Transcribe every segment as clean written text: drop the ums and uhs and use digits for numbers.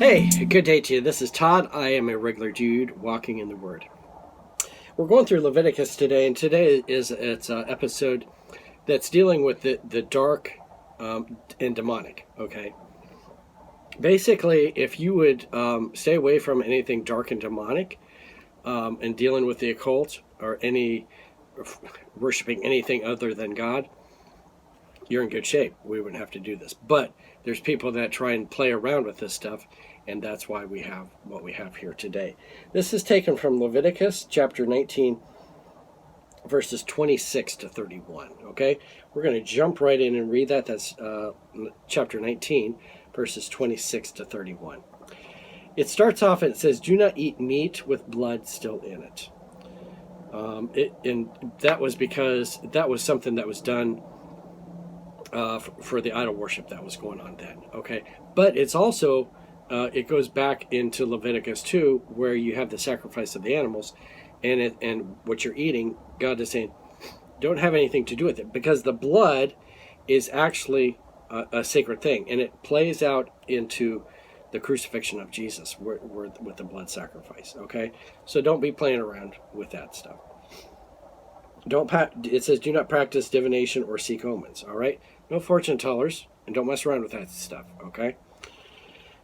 Hey, good day to you. This is Todd. I am a regular dude walking in the Word. We're going through Leviticus today, and today it's an episode that's dealing with the dark and demonic. Okay, basically, if you would stay away from anything dark and demonic, and dealing with the occult or any worshiping anything other than God, you're in good shape. We wouldn't have to do this. But there's people that try and play around with this stuff, and that's why we have what we have here today. This is taken from Leviticus chapter 19, verses 26 to 31. Okay? We're going to jump right in and read that. That's chapter 19, verses 26 to 31. It starts off and it says, "Do not eat meat with blood still in it." And that was because that was something that was done for the idol worship that was going on then. Okay, but it's also it goes back into Leviticus 2, where you have the sacrifice of the animals, and what you're eating. God is saying, don't have anything to do with it, because the blood is actually a sacred thing, and it plays out into the crucifixion of Jesus, with the blood sacrifice. Okay, so don't be playing around with that stuff. It says, do not practice divination or seek omens. All right, no fortune tellers, and don't mess around with that stuff. Okay.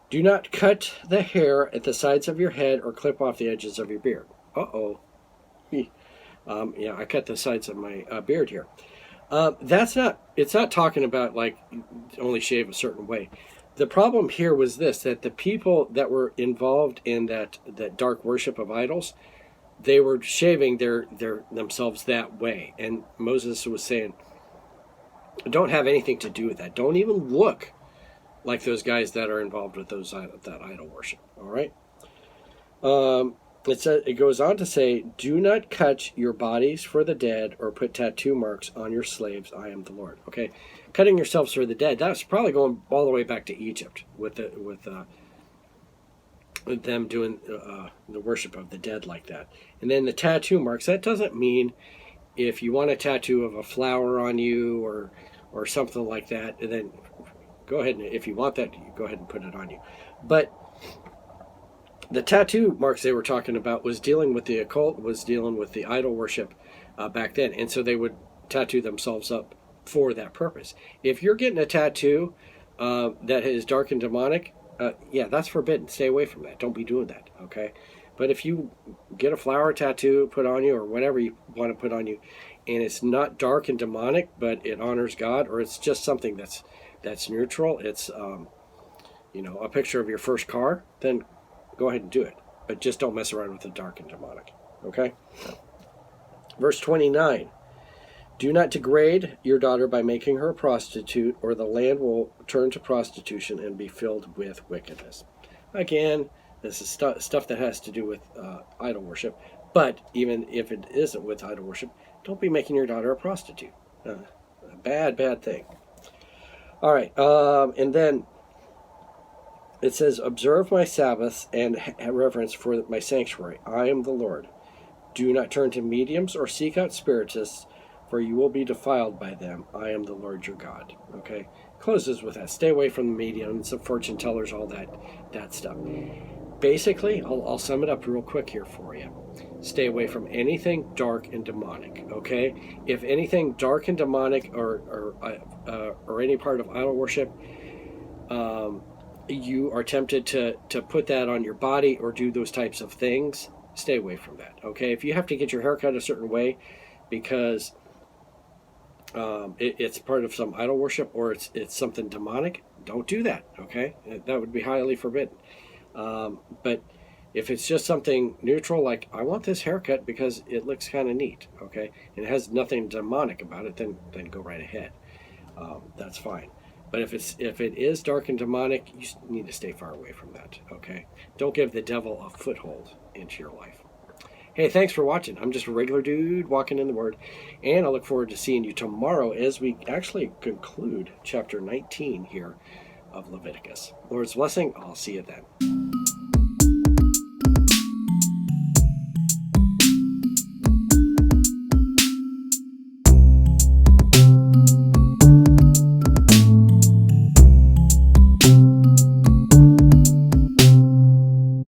Do not cut the hair at the sides of your head or clip off the edges of your beard. Yeah, I cut the sides of my beard here. It's not talking about like only shave a certain way. The problem here was this, that the people that were involved in that dark worship of idols, they were shaving themselves that way. And Moses was saying, don't have anything to do with that. Don't even look like those guys that are involved with that idol worship. All right. It goes on to say, do not cut your bodies for the dead or put tattoo marks on your slaves. I am the Lord. Okay. Cutting yourselves for the dead. That's probably going all the way back to Egypt with them doing the worship of the dead like that. And then the tattoo marks, that doesn't mean if you want a tattoo of a flower on you or something like that, and then go ahead, and if you want that, you go ahead and put it on you. But the tattoo marks they were talking about was dealing with the occult, was dealing with the idol worship back then. And so they would tattoo themselves up for that purpose. If you're getting a tattoo that is dark and demonic, yeah, that's forbidden. Stay away from that. Don't be doing that, okay? But if you get a flower tattoo put on you, or whatever you want to put on you, and it's not dark and demonic, but it honors God, or it's just something that's neutral, it's a picture of your first car, then go ahead and do it. But just don't mess around with the dark and demonic, okay? Verse 29. Do not degrade your daughter by making her a prostitute, or the land will turn to prostitution and be filled with wickedness. Again, this is stuff that has to do with idol worship. But even if it isn't with idol worship, don't be making your daughter a prostitute. A bad thing. All right, and then it says, observe my Sabbaths and have reverence for my sanctuary. I am the Lord. Do not turn to mediums or seek out spiritists, for you will be defiled by them. I am the Lord your God. Okay? Closes with that. Stay away from the mediums, the fortune tellers, all that stuff. Basically, I'll sum it up real quick here for you. Stay away from anything dark and demonic. Okay? If anything dark and demonic or any part of idol worship, you are tempted to put that on your body or do those types of things, stay away from that. Okay? If you have to get your hair cut a certain way because it's part of some idol worship, or it's something demonic, don't do that. Okay, that would be highly forbidden. But if it's just something neutral, like I want this haircut because it looks kind of neat, okay, and it has nothing demonic about it, then go right ahead. That's fine. But if it is dark and demonic, you need to stay far away from that. Okay, don't give the devil a foothold into your life. Hey, thanks for watching. I'm just a regular dude walking in the Word, and I look forward to seeing you tomorrow as we actually conclude chapter 19 here of Leviticus. Lord's blessing. I'll see you then.